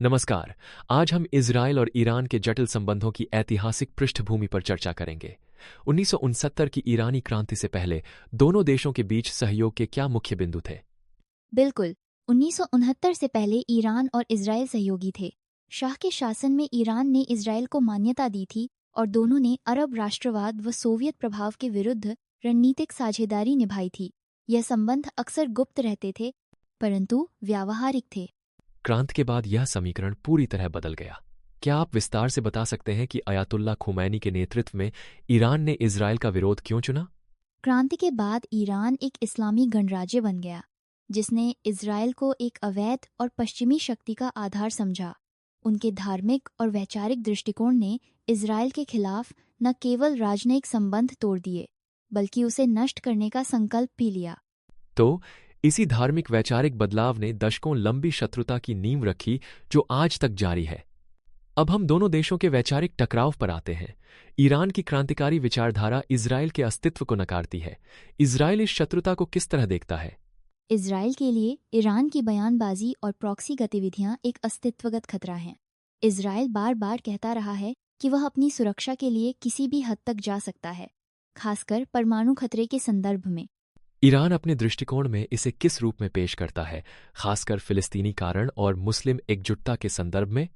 नमस्कार। आज हम इजरायल और ईरान के जटिल संबंधों की ऐतिहासिक पृष्ठभूमि पर चर्चा करेंगे। 1969 की ईरानी क्रांति से पहले दोनों देशों के बीच सहयोग के क्या मुख्य बिंदु थे? बिल्कुल। 1969 से पहले ईरान और इजरायल सहयोगी थे। शाह के शासन में ईरान ने इजरायल को मान्यता दी थी और दोनों ने अरब राष्ट्रवाद व सोवियत प्रभाव के विरुद्ध रणनीतिक साझेदारी निभाई थी। यह संबंध अक्सर गुप्त रहते थे, परंतु व्यावहारिक थे। क्रांति के बाद यह समीकरण पूरी तरह बदल गया। क्या आप विस्तार से बता सकते हैं कि अयातुल्ला खुमैनी के नेतृत्व में ईरान ने इजरायल का विरोध क्यों चुना? क्रांति के बाद ईरान एक इस्लामी गणराज्य बन गया, जिसने इजरायल को एक अवैध और पश्चिमी शक्ति का आधार समझा। उनके धार्मिक और वैचारिक दृष्टिकोण ने इजरायल के खिलाफ न केवल राजनयिक संबंध तोड़ दिए, बल्कि उसे नष्ट करने का संकल्प भी लिया। तो इसी धार्मिक वैचारिक बदलाव ने दशकों लंबी शत्रुता की नींव रखी, जो आज तक जारी है। अब हम दोनों देशों के वैचारिक टकराव पर आते हैं। ईरान की क्रांतिकारी विचारधारा इजरायल के अस्तित्व को नकारती है। इजरायल इस शत्रुता को किस तरह देखता है? इजरायल के लिए ईरान की बयानबाजी और प्रॉक्सी गतिविधियां एक अस्तित्वगत खतरा हैं। इजरायल बार बार कहता रहा है कि वह अपनी सुरक्षा के लिए किसी भी हद तक जा सकता है, खासकर परमाणु खतरे के संदर्भ में। ईरान अपने दृष्टिकोण में इसे किस रूप में पेश करता है, खासकर फिलिस्तीनी कारण और मुस्लिम एकजुटता के संदर्भ में?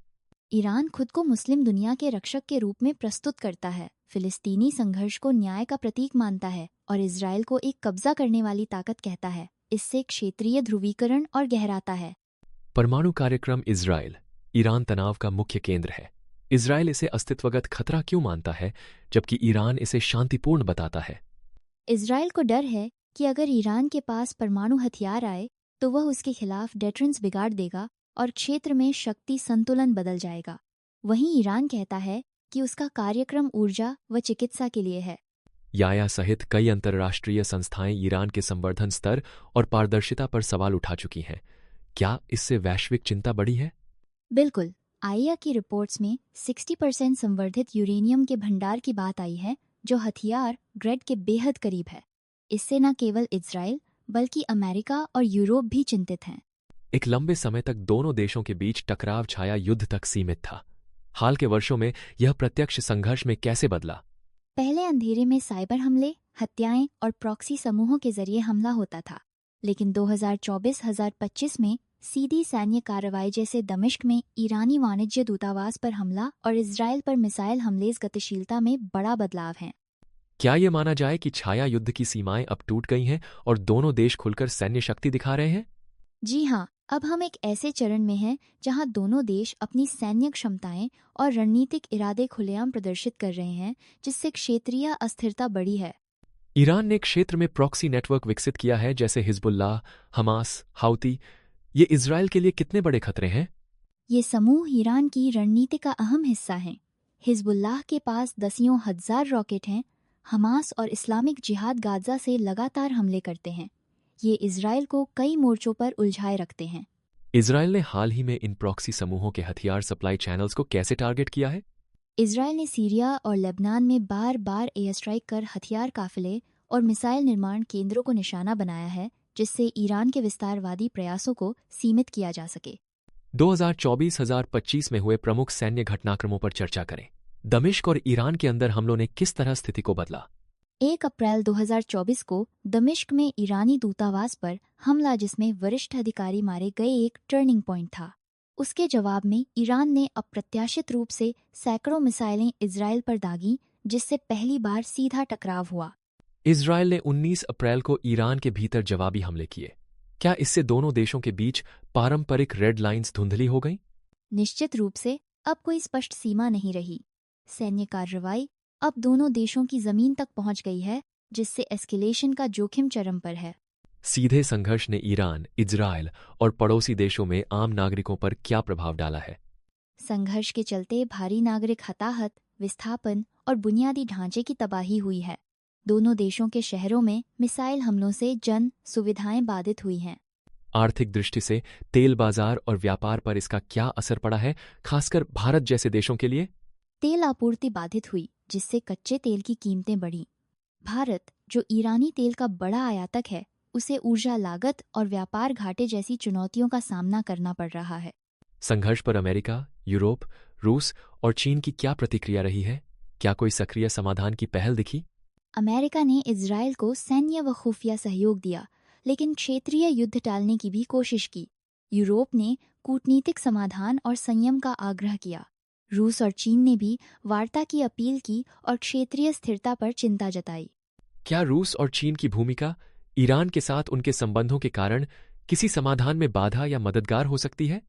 ईरान खुद को मुस्लिम दुनिया के रक्षक के रूप में प्रस्तुत करता है, फिलिस्तीनी संघर्ष को न्याय का प्रतीक मानता है और इजरायल को एक कब्जा करने वाली ताकत कहता है। इससे क्षेत्रीय ध्रुवीकरण और गहराता है। परमाणु कार्यक्रम इजरायल ईरान तनाव का मुख्य केंद्र है। इजरायल इसे अस्तित्वगत खतरा क्यों मानता है, जबकि ईरान इसे शांतिपूर्ण बताता है? इजरायल को डर है कि अगर ईरान के पास परमाणु हथियार आए तो वह उसके खिलाफ डेटरेंस बिगाड़ देगा और क्षेत्र में शक्ति संतुलन बदल जाएगा। वहीं ईरान कहता है कि उसका कार्यक्रम ऊर्जा व चिकित्सा के लिए है। याया सहित कई अंतर्राष्ट्रीय संस्थाएं ईरान के संवर्धन स्तर और पारदर्शिता पर सवाल उठा चुकी हैं। क्या इससे वैश्विक चिंता बढ़ी है? बिल्कुल। आईया की रिपोर्ट्स में 60% संवर्धित यूरेनियम के भंडार की बात आई है, जो हथियार ग्रेड के बेहद करीब है। इससे न केवल इजरायल बल्कि अमेरिका और यूरोप भी चिंतित हैं। एक लंबे समय तक दोनों देशों के बीच टकराव छाया युद्ध तक सीमित था। हाल के वर्षों में यह प्रत्यक्ष संघर्ष में कैसे बदला? पहले अंधेरे में साइबर हमले, हत्याएं और प्रॉक्सी समूहों के जरिए हमला होता था, लेकिन 2024-2025 में सीधी सैन्य कार्रवाई जैसे दमिश्क में ईरानी वाणिज्य दूतावास पर हमला और इजरायल पर मिसाइल हमले गतिशीलता में बड़ा बदलाव है। क्या यह माना जाए कि छाया युद्ध की सीमाएं अब टूट गई हैं और दोनों देश खुलकर सैन्य शक्ति दिखा रहे हैं? जी हाँ, अब हम एक ऐसे चरण में हैं जहां दोनों देश अपनी सैन्य क्षमताएं और रणनीतिक इरादे खुलेआम प्रदर्शित कर रहे हैं, जिससे क्षेत्रीय अस्थिरता बढ़ी है। ईरान ने क्षेत्र में प्रॉक्सी नेटवर्क विकसित किया है, जैसे हिजबुल्लाह, हमास, हाउती। ये इजरायल के लिए कितने बड़े खतरे हैं? ये समूह ईरान की रणनीति का अहम हिस्सा हैं। हिजबुल्लाह के पास दसियों हजार रॉकेट हैं। हमास और इस्लामिक जिहाद गाजा से लगातार हमले करते हैं। ये इजरायल को कई मोर्चों पर उलझाए रखते हैं। इजरायल ने हाल ही में इन प्रॉक्सी समूहों के हथियार सप्लाई चैनल्स को कैसे टारगेट किया है? इजरायल ने सीरिया और लेबनान में बार बार एयर स्ट्राइक कर हथियार काफिले और मिसाइल निर्माण केंद्रों को निशाना बनाया है, जिससे ईरान के विस्तारवादी प्रयासों को सीमित किया जा सके। 2024-2025 में हुए प्रमुख सैन्य घटनाक्रमों पर चर्चा करें। दमिश्क और ईरान के अंदर हमलों ने किस तरह स्थिति को बदला? 1 अप्रैल 2024 को दमिश्क में ईरानी दूतावास पर हमला, जिसमें वरिष्ठ अधिकारी मारे गए, एक टर्निंग पॉइंट था। उसके जवाब में ईरान ने अप्रत्याशित रूप से सैकड़ों मिसाइलें इजरायल पर दागी, जिससे पहली बार सीधा टकराव हुआ। इजरायल ने 19 अप्रैल को ईरान के भीतर जवाबी हमले किए। क्या इससे दोनों देशों के बीच पारंपरिक रेड लाइंस धुंधली हो गईं? निश्चित रूप से अब कोई स्पष्ट सीमा नहीं रही। सैन्य कार्रवाई अब दोनों देशों की जमीन तक पहुंच गई है, जिससे एस्केलेशन का जोखिम चरम पर है। सीधे संघर्ष ने ईरान, इजरायल और पड़ोसी देशों में आम नागरिकों पर क्या प्रभाव डाला है? संघर्ष के चलते भारी नागरिक हताहत, विस्थापन और बुनियादी ढांचे की तबाही हुई है। दोनों देशों के शहरों में मिसाइल हमलों से जन सुविधाएं बाधित हुई हैं। आर्थिक दृष्टि से तेल बाजार और व्यापार पर इसका क्या असर पड़ा है, खासकर भारत जैसे देशों के लिए? तेल आपूर्ति बाधित हुई, जिससे कच्चे तेल की कीमतें बढ़ीं। भारत, जो ईरानी तेल का बड़ा आयातक है, उसे ऊर्जा लागत और व्यापार घाटे जैसी चुनौतियों का सामना करना पड़ रहा है। संघर्ष पर अमेरिका, यूरोप, रूस और चीन की क्या प्रतिक्रिया रही है? क्या कोई सक्रिय समाधान की पहल दिखी? अमेरिका ने इजराइल को सैन्य व खुफिया सहयोग दिया, लेकिन क्षेत्रीय युद्ध टालने की भी कोशिश की। यूरोप ने कूटनीतिक समाधान और संयम का आग्रह किया। रूस और चीन ने भी वार्ता की अपील की और क्षेत्रीय स्थिरता पर चिंता जताई। क्या रूस और चीन की भूमिका ईरान के साथ उनके संबंधों के कारण किसी समाधान में बाधा या मददगार हो सकती है?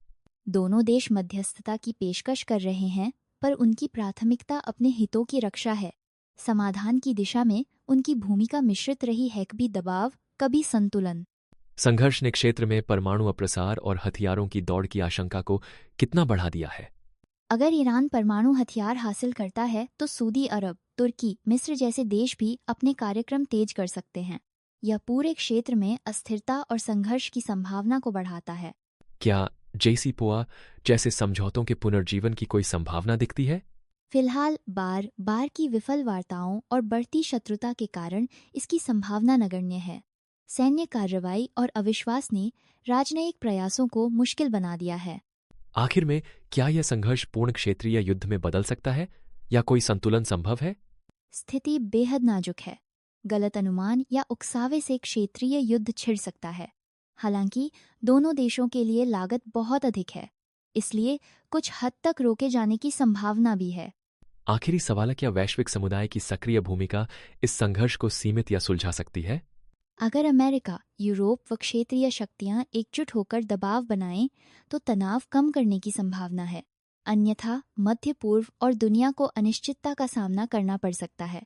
दोनों देश मध्यस्थता की पेशकश कर रहे हैं, पर उनकी प्राथमिकता अपने हितों की रक्षा है। समाधान की दिशा में उनकी भूमिका मिश्रित रही है, कभी दबाव, कभी संतुलन। संघर्ष ने क्षेत्र में परमाणु अप्रसार और हथियारों की दौड़ की आशंका को कितना बढ़ा दिया है? अगर ईरान परमाणु हथियार हासिल करता है तो सऊदी अरब, तुर्की, मिस्र जैसे देश भी अपने कार्यक्रम तेज कर सकते हैं। यह पूरे क्षेत्र में अस्थिरता और संघर्ष की संभावना को बढ़ाता है। क्या JCPOA जैसे समझौतों के पुनर्जीवन की कोई संभावना दिखती है? फिलहाल बार बार की विफल वार्ताओं और बढ़ती शत्रुता के कारण इसकी संभावना नगण्य है। सैन्य कार्रवाई और अविश्वास ने राजनयिक प्रयासों को मुश्किल बना दिया है। आखिर में क्या यह संघर्ष पूर्ण क्षेत्रीय युद्ध में बदल सकता है या कोई संतुलन संभव है? स्थिति बेहद नाजुक है। गलत अनुमान या उकसावे से क्षेत्रीय युद्ध छिड़ सकता है। हालांकि दोनों देशों के लिए लागत बहुत अधिक है, इसलिए कुछ हद तक रोके जाने की संभावना भी है। आखिरी सवाल है, क्या वैश्विक समुदाय की सक्रिय भूमिका इस संघर्ष को सीमित या सुलझा सकती है? अगर अमेरिका, यूरोप व क्षेत्रीय शक्तियां एकजुट होकर दबाव बनाएं तो तनाव कम करने की संभावना है। अन्यथा मध्य पूर्व और दुनिया को अनिश्चितता का सामना करना पड़ सकता है।